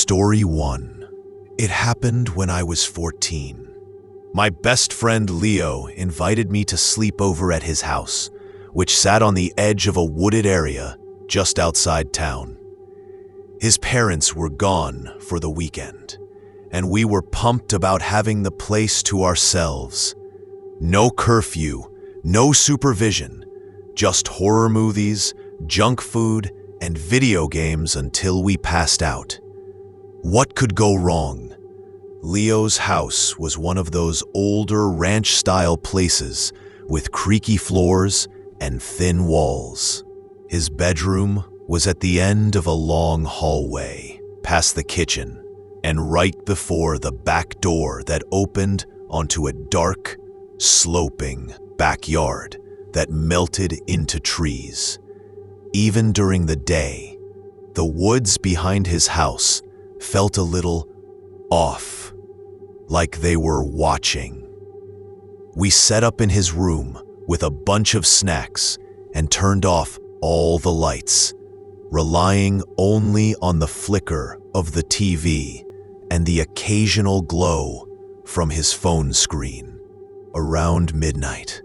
Story 1. It happened when I was 14. My best friend Leo invited me to sleep over at his house, which sat on the edge of a wooded area just outside town. His parents were gone for the weekend, and we were pumped about having the place to ourselves. No curfew, no supervision, just horror movies, junk food, and video games until we passed out. What could go wrong? Leo's house was one of those older ranch-style places with creaky floors and thin walls. His bedroom was at the end of a long hallway, past the kitchen, and right before the back door that opened onto a dark, sloping backyard that melted into trees. Even during the day, the woods behind his house felt a little off, like they were watching. We set up in his room with a bunch of snacks and turned off all the lights, relying only on the flicker of the TV and the occasional glow from his phone screen. Around midnight,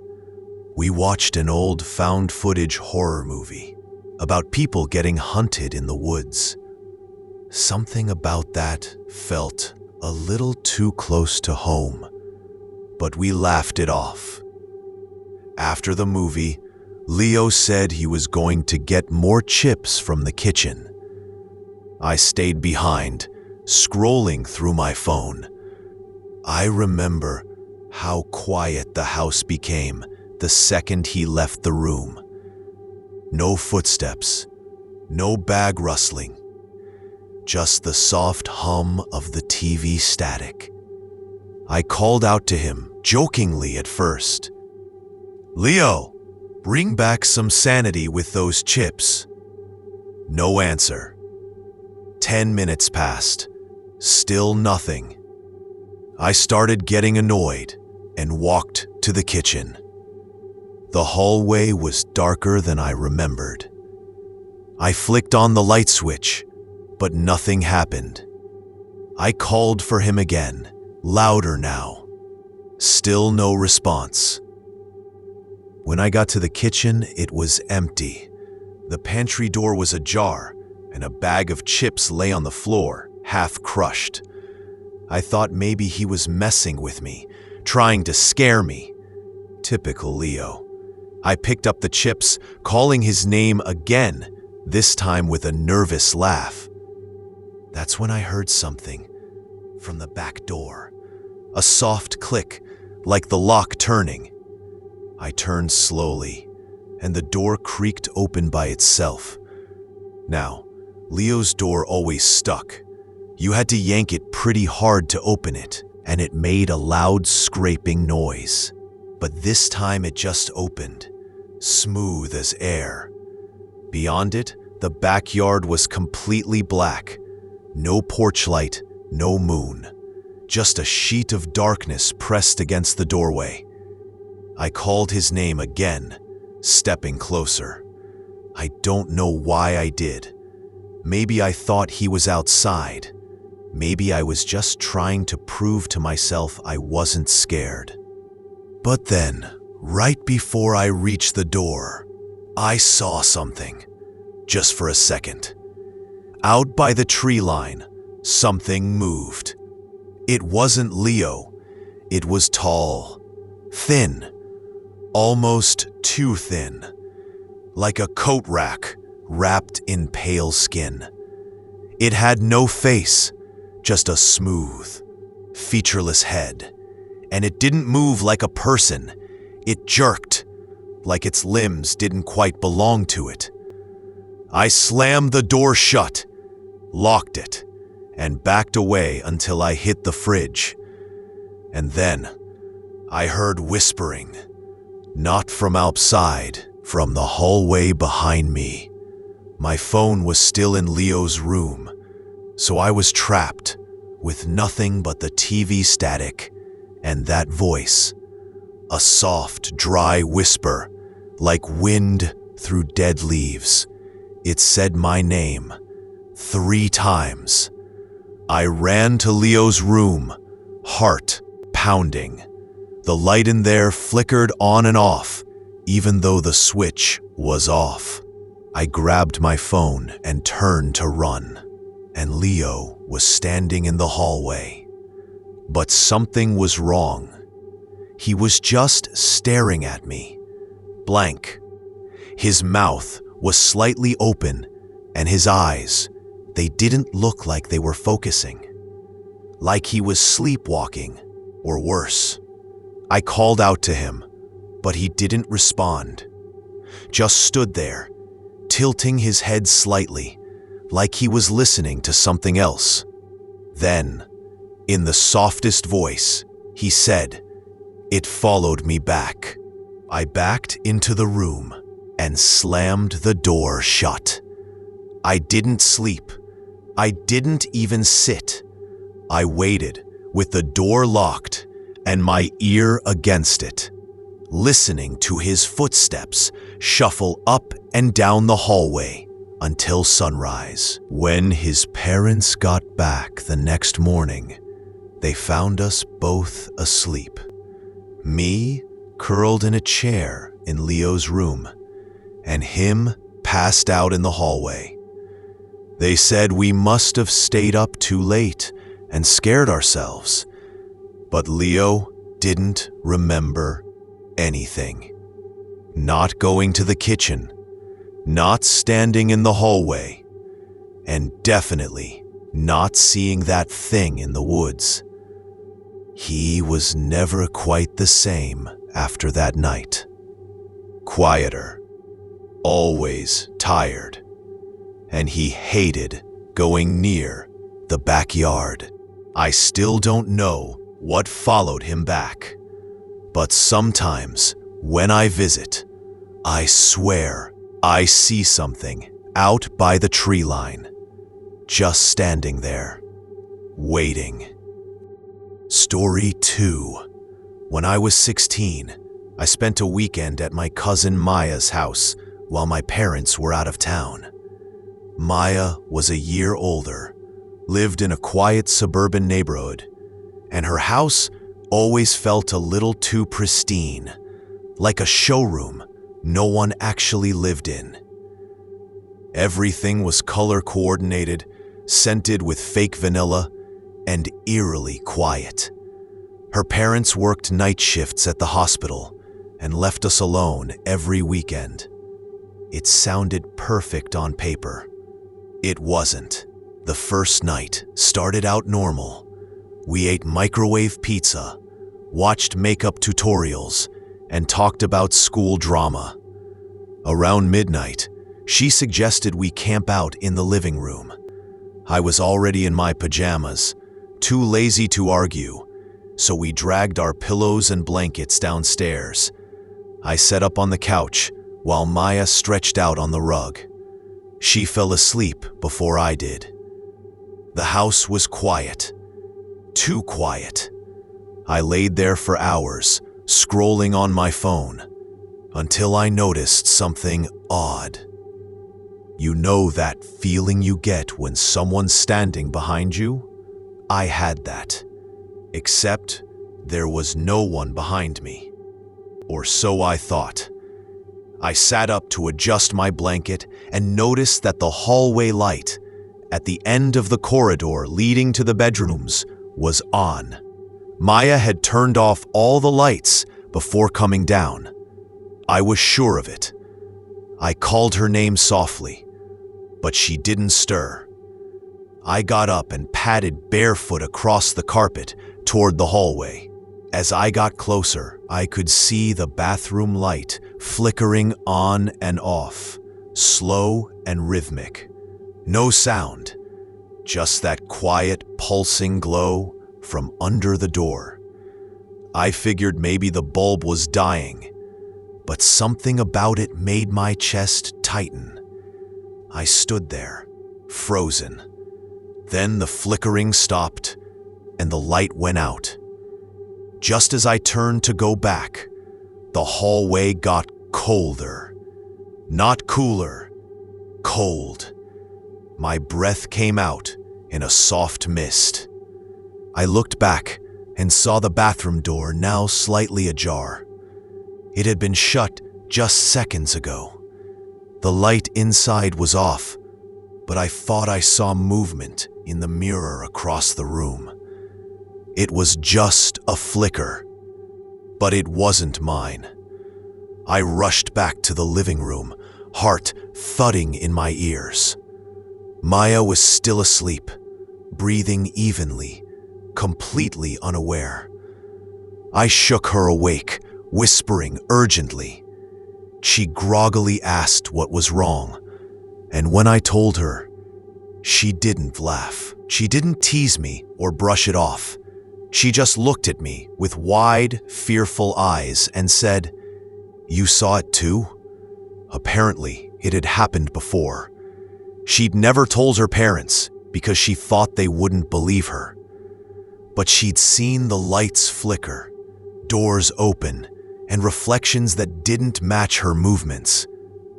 we watched an old found-footage horror movie about people getting hunted in the woods. Something about that felt a little too close to home, but we laughed it off. After the movie, Leo said he was going to get more chips from the kitchen. I stayed behind, scrolling through my phone. I remember how quiet the house became the second he left the room. No footsteps, no bag rustling, just the soft hum of the TV static. I called out to him, jokingly at first, "Leo, bring back some sanity with those chips." No answer. 10 minutes passed, still nothing. I started getting annoyed and walked to the kitchen. The hallway was darker than I remembered. I flicked on the light switch, but nothing happened. I called for him again, louder now. Still no response. When I got to the kitchen, it was empty. The pantry door was ajar, and a bag of chips lay on the floor, half crushed. I thought maybe he was messing with me, trying to scare me. Typical Leo. I picked up the chips, calling his name again, this time with a nervous laugh. That's when I heard something from the back door. A soft click, like the lock turning. I turned slowly, and the door creaked open by itself. Now, Leo's door always stuck. You had to yank it pretty hard to open it, and it made a loud scraping noise. But this time it just opened, smooth as air. Beyond it, the backyard was completely black. No porch light, no moon. Just a sheet of darkness pressed against the doorway. I called his name again, stepping closer. I don't know why I did. Maybe I thought he was outside. Maybe I was just trying to prove to myself I wasn't scared. But then, right before I reached the door, I saw something. Just for a second. Out by the tree line, something moved. It wasn't Leo. It was tall, thin, almost too thin, like a coat rack wrapped in pale skin. It had no face, just a smooth, featureless head. And it didn't move like a person. It jerked, like its limbs didn't quite belong to it. I slammed the door shut, locked it, and backed away until I hit the fridge. And then I heard whispering, not from outside, from the hallway behind me. My phone was still in Leo's room, so I was trapped with nothing but the TV static and that voice, a soft, dry whisper, like wind through dead leaves. It said my name 3 times. I ran to Leo's room, heart pounding. The light in there flickered on and off, even though the switch was off. I grabbed my phone and turned to run, and Leo was standing in the hallway. But something was wrong. He was just staring at me, blank. His mouth was slightly open, and his eyes, they didn't look like they were focusing. Like he was sleepwalking, or worse. I called out to him, but he didn't respond. Just stood there, tilting his head slightly, like he was listening to something else. Then, in the softest voice, he said, "It followed me back." I backed into the room and slammed the door shut. I didn't sleep. I didn't even sit. I waited with the door locked and my ear against it, listening to his footsteps shuffle up and down the hallway until sunrise. When his parents got back the next morning, they found us both asleep. Me curled in a chair in Leo's room, and him passed out in the hallway. They said we must have stayed up too late and scared ourselves, but Leo didn't remember anything. Not going to the kitchen, not standing in the hallway, and definitely not seeing that thing in the woods. He was never quite the same after that night. Quieter, always tired, and he hated going near the backyard. I still don't know what followed him back, but sometimes when I visit, I swear I see something out by the tree line, just standing there, waiting. Story 2. When I was 16, I spent a weekend at my cousin Maya's house while my parents were out of town. Maya was a year older, lived in a quiet suburban neighborhood, and her house always felt a little too pristine, like a showroom no one actually lived in. Everything was color-coordinated, scented with fake vanilla, and eerily quiet. Her parents worked night shifts at the hospital and left us alone every weekend. It sounded perfect on paper. It wasn't. The first night started out normal. We ate microwave pizza, watched makeup tutorials, and talked about school drama. Around midnight, she suggested we camp out in the living room. I was already in my pajamas, too lazy to argue, so we dragged our pillows and blankets downstairs. I sat up on the couch while Maya stretched out on the rug. She fell asleep before I did. The house was quiet. Too quiet. I laid there for hours, scrolling on my phone, until I noticed something odd. You know that feeling you get when someone's standing behind you? I had that, except there was no one behind me. Or so I thought. I sat up to adjust my blanket and noticed that the hallway light at the end of the corridor leading to the bedrooms was on. Maya had turned off all the lights before coming down. I was sure of it. I called her name softly, but she didn't stir. I got up and padded barefoot across the carpet toward the hallway. As I got closer, I could see the bathroom light flickering on and off, slow and rhythmic. No sound, just that quiet, pulsing glow from under the door. I figured maybe the bulb was dying, but something about it made my chest tighten. I stood there, frozen. Then the flickering stopped, and the light went out. Just as I turned to go back, the hallway got colder. Not cooler, cold. My breath came out in a soft mist. I looked back and saw the bathroom door now slightly ajar. It had been shut just seconds ago. The light inside was off, but I thought I saw movement in the mirror across the room. It was just a flicker, but it wasn't mine. I rushed back to the living room, heart thudding in my ears. Maya was still asleep, breathing evenly, completely unaware. I shook her awake, whispering urgently. She groggily asked what was wrong, and when I told her, she didn't laugh. She didn't tease me or brush it off. She just looked at me with wide, fearful eyes and said, "You saw it too?" Apparently, it had happened before. She'd never told her parents because she thought they wouldn't believe her. But she'd seen the lights flicker, doors open, and reflections that didn't match her movements.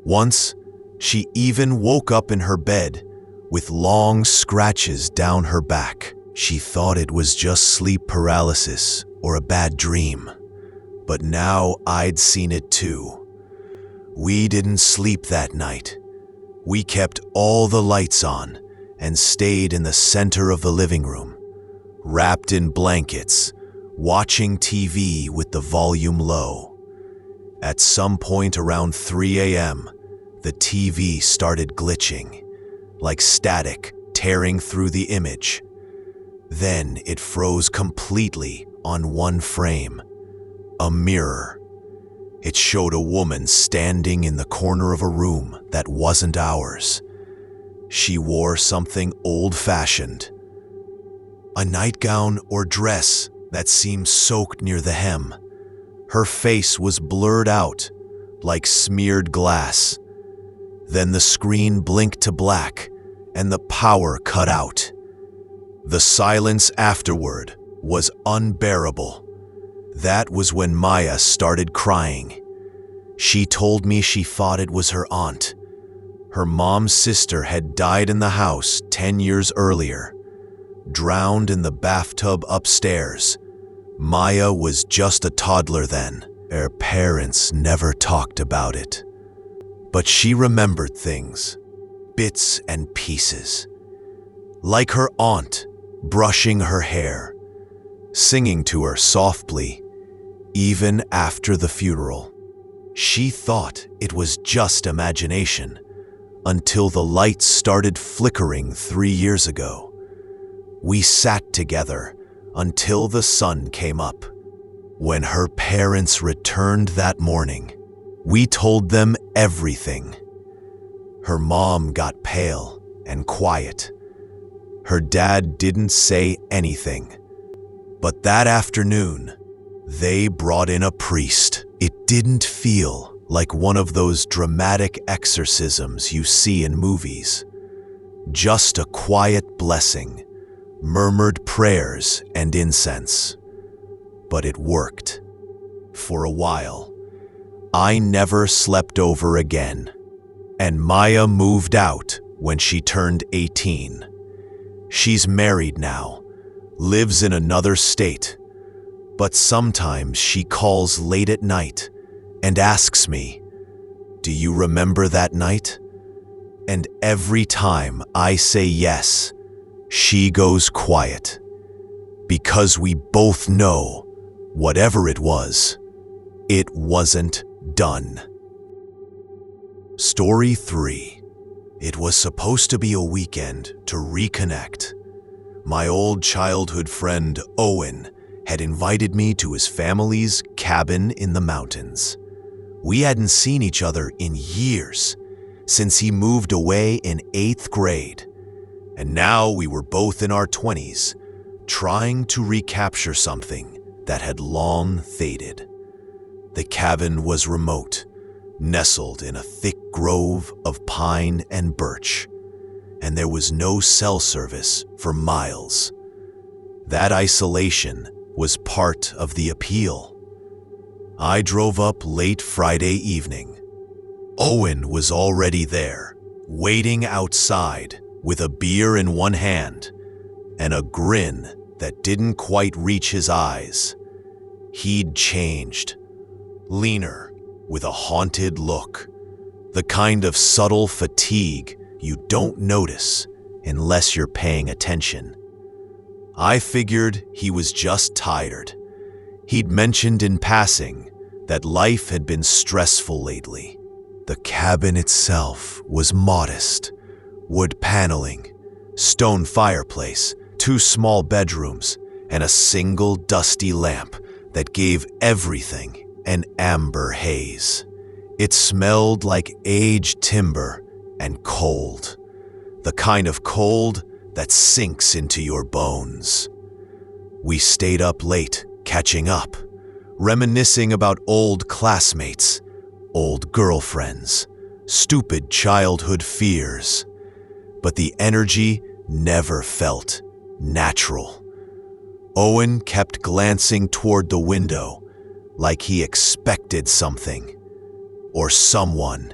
Once, she even woke up in her bed with long scratches down her back. She thought it was just sleep paralysis or a bad dream. But now I'd seen it too. We didn't sleep that night. We kept all the lights on and stayed in the center of the living room, wrapped in blankets, watching TV with the volume low. At some point around 3 a.m., the TV started glitching, like static tearing through the image. Then it froze completely on one frame, a mirror. It showed a woman standing in the corner of a room that wasn't ours. She wore something old-fashioned, a nightgown or dress that seemed soaked near the hem. Her face was blurred out, like smeared glass. Then the screen blinked to black, and the power cut out. The silence afterward was unbearable. That was when Maya started crying. She told me she thought it was her aunt. Her mom's sister had died in the house 10 years earlier, drowned in the bathtub upstairs. Maya was just a toddler then. Her parents never talked about it. But she remembered things, bits and pieces. Like her aunt brushing her hair, singing to her softly, even after the funeral. She thought it was just imagination until the lights started flickering 3 years ago. We sat together until the sun came up. When her parents returned that morning, we told them everything. Her mom got pale and quiet. Her dad didn't say anything. But that afternoon, they brought in a priest. It didn't feel like one of those dramatic exorcisms you see in movies. Just a quiet blessing, murmured prayers and incense. But it worked. For a while. I never slept over again. And Maya moved out when she turned 18. She's married now, lives in another state, but sometimes she calls late at night and asks me, "Do you remember that night?" And every time I say yes, she goes quiet, because we both know, whatever it wasn't done. Story 3. It was supposed to be a weekend to reconnect. My old childhood friend, Owen, had invited me to his family's cabin in the mountains. We hadn't seen each other in years, since he moved away in 8th grade. And now we were both in our 20s, trying to recapture something that had long faded. The cabin was remote, nestled in a thick grove of pine and birch, and there was no cell service for miles. That isolation was part of the appeal. I drove up late Friday evening. Owen was already there, waiting outside with a beer in one hand and a grin that didn't quite reach his eyes. He'd changed. Leaner, with a haunted look. The kind of subtle fatigue you don't notice unless you're paying attention. I figured he was just tired. He'd mentioned in passing that life had been stressful lately. The cabin itself was modest. Wood paneling, stone fireplace, 2 small bedrooms, and a single dusty lamp that gave everything an amber haze. It smelled like aged timber and cold. The kind of cold that sinks into your bones. We stayed up late, catching up, reminiscing about old classmates, old girlfriends, stupid childhood fears. But the energy never felt natural. Owen kept glancing toward the window like he expected something or someone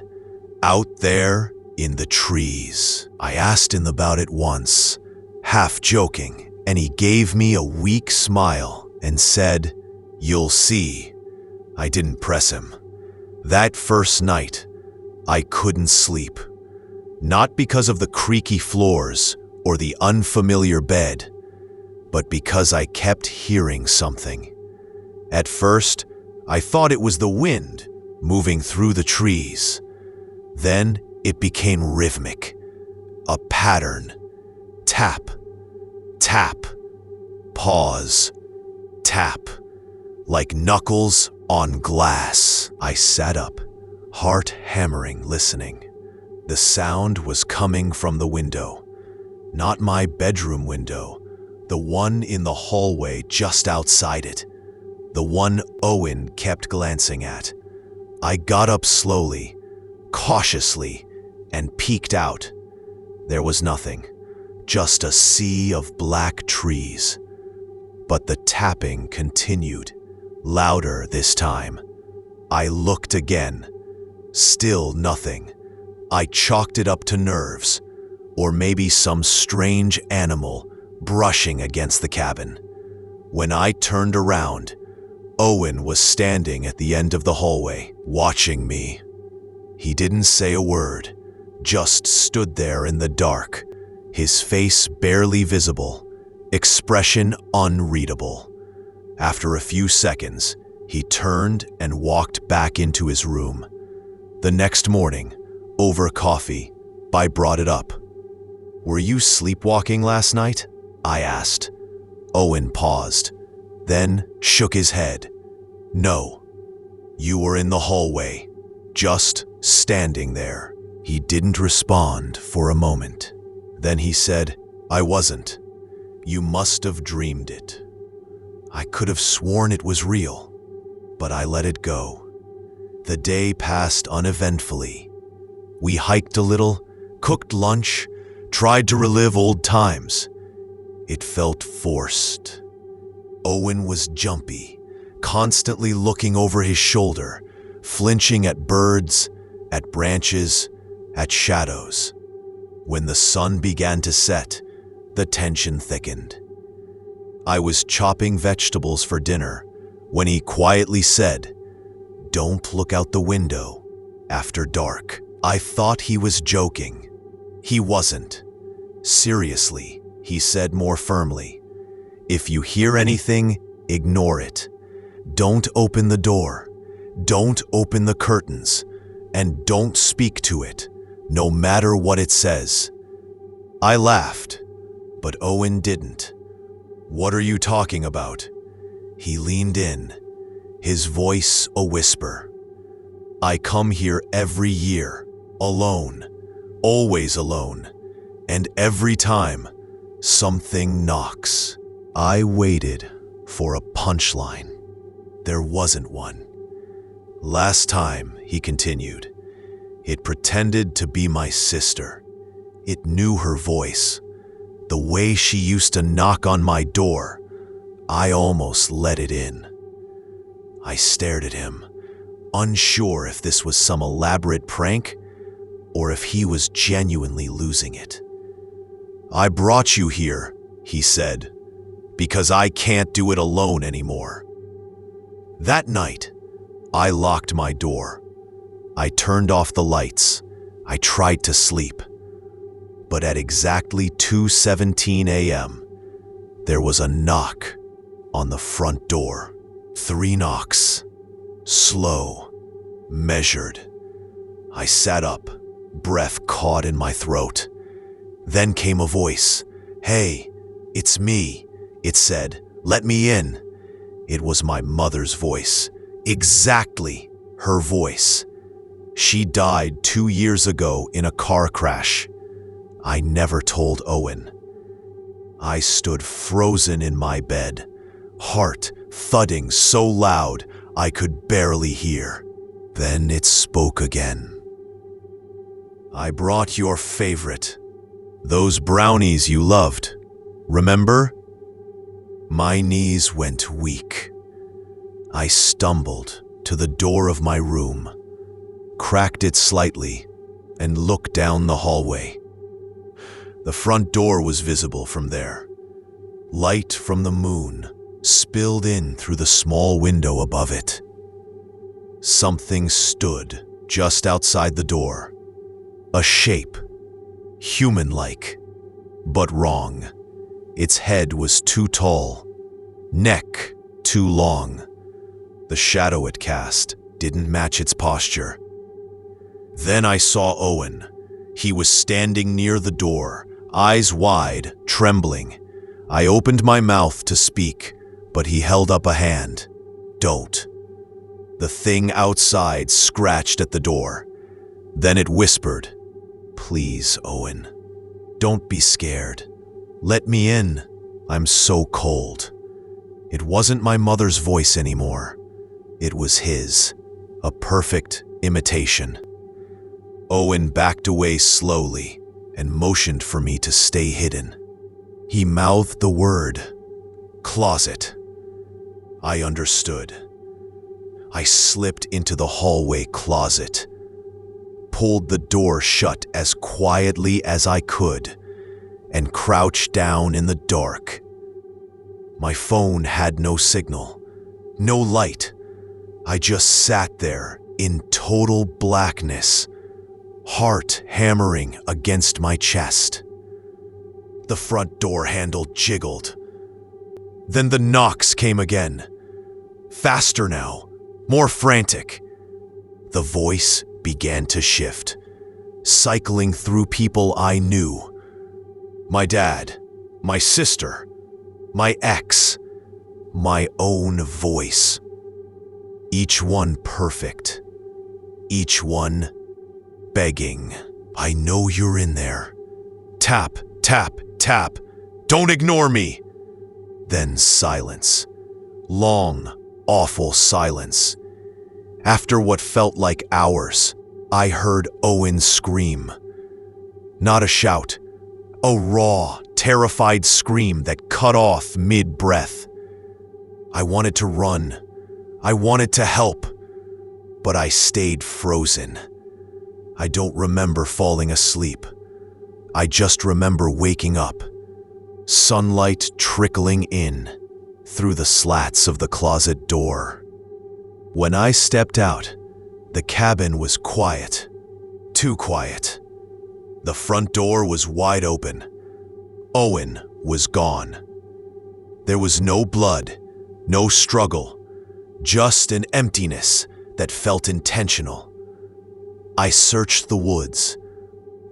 out there in the trees. I asked him about it once, half joking, and he gave me a weak smile and said, "You'll see." I didn't press him. That first night, I couldn't sleep. Not because of the creaky floors or the unfamiliar bed, but because I kept hearing something. At first, I thought it was the wind moving through the trees. Then it became rhythmic, a pattern. Tap, tap, pause, tap, like knuckles on glass. I sat up, heart hammering, listening. The sound was coming from the window, not my bedroom window, the one in the hallway just outside it, the one Owen kept glancing at. I got up slowly, cautiously, and peeked out. There was nothing, just a sea of black trees. But the tapping continued, louder this time. I looked again. Still nothing. I chalked it up to nerves, or maybe some strange animal brushing against the cabin. When I turned around, Owen was standing at the end of the hallway, watching me. He didn't say a word, just stood there in the dark, his face barely visible, expression unreadable. After a few seconds, he turned and walked back into his room. The next morning, over coffee, I brought it up. "Were you sleepwalking last night?" I asked. Owen paused, then shook his head. "No. You were in the hallway, just standing there." He didn't respond for a moment. Then he said, "I wasn't. You must have dreamed it." I could have sworn it was real, but I let it go. The day passed uneventfully. We hiked a little, cooked lunch, tried to relive old times. It felt forced. Owen was jumpy, constantly looking over his shoulder, flinching at birds, at branches, at shadows. When the sun began to set, the tension thickened. I was chopping vegetables for dinner when he quietly said, "Don't look out the window after dark." I thought he was joking. He wasn't. "Seriously," he said more firmly. "If you hear anything, ignore it. Don't open the door. Don't open the curtains. And don't speak to it, no matter what it says." I laughed, but Owen didn't. "What are you talking about?" He leaned in, his voice a whisper. "I come here every year, alone, always alone, and every time, something knocks." I waited for a punchline. There wasn't one. "Last time," he continued, "it pretended to be my sister. It knew her voice. The way she used to knock on my door, I almost let it in." I stared at him, unsure if this was some elaborate prank or if he was genuinely losing it. "I brought you here," he said, because I can't do it alone anymore. That night, I locked my door. I turned off the lights. I tried to sleep. But at exactly 2:17 a.m., there was a knock on the front door. 3 knocks. Slow, measured. I sat up, breath caught in my throat. Then came a voice. "Hey, it's me," it said. "Let me in." It was my mother's voice. Exactly her voice. She died 2 years ago in a car crash. I never told Owen. I stood frozen in my bed, heart thudding so loud I could barely hear. Then it spoke again. "I brought your favorite. Those brownies you loved. Remember?" My knees went weak. I stumbled to the door of my room, cracked it slightly, and looked down the hallway. The front door was visible from there. Light from the moon spilled in through the small window above it. Something stood just outside the door. A shape, human-like, but wrong. Its head was too tall, neck too long. The shadow it cast didn't match its posture. Then I saw Owen. He was standing near the door, eyes wide, trembling. I opened my mouth to speak, but he held up a hand. "Don't." The thing outside scratched at the door. Then it whispered, "Please, Owen, don't be scared. Let me in. I'm so cold." It wasn't my mother's voice anymore. It was his, a perfect imitation. Owen backed away slowly and motioned for me to stay hidden. He mouthed the word, "Closet." I understood. I slipped into the hallway closet, pulled the door shut as quietly as I could, and crouched down in the dark. My phone had no signal, no light. I just sat there in total blackness, heart hammering against my chest. The front door handle jiggled. Then the knocks came again. Faster now, more frantic. The voice began to shift, cycling through people I knew. My dad, my sister, my ex, my own voice. Each one perfect. Each one begging. "I know you're in there. Tap, tap, tap. Don't ignore me." Then silence. Long, awful silence. After what felt like hours, I heard Owen scream. Not a shout, a raw, terrified scream that cut off mid-breath. I wanted to run. I wanted to help, but I stayed frozen. I don't remember falling asleep. I just remember waking up, sunlight trickling in through the slats of the closet door. When I stepped out, the cabin was quiet, too quiet. The front door was wide open. Owen was gone. There was no blood, no struggle, just an emptiness that felt intentional. I searched the woods.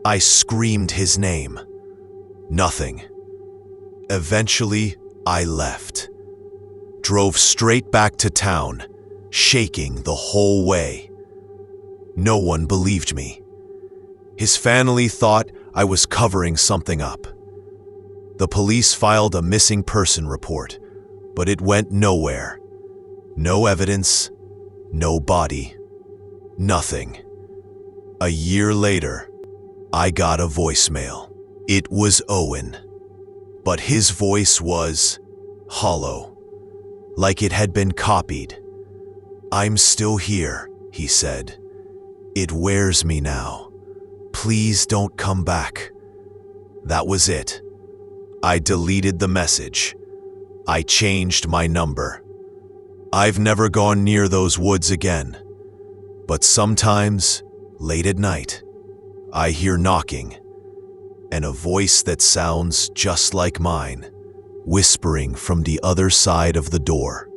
I screamed his name. Nothing. Eventually, I left. Drove straight back to town, shaking the whole way. No one believed me. His family thought I was covering something up. The police filed a missing person report, but it went nowhere. No evidence, no body, nothing. A year later, I got a voicemail. It was Owen, but his voice was hollow, like it had been copied. "I'm still here," he said. "It wears me now. Please don't come back." That was it. I deleted the message. I changed my number. I've never gone near those woods again. But sometimes, late at night, I hear knocking, and a voice that sounds just like mine, whispering from the other side of the door.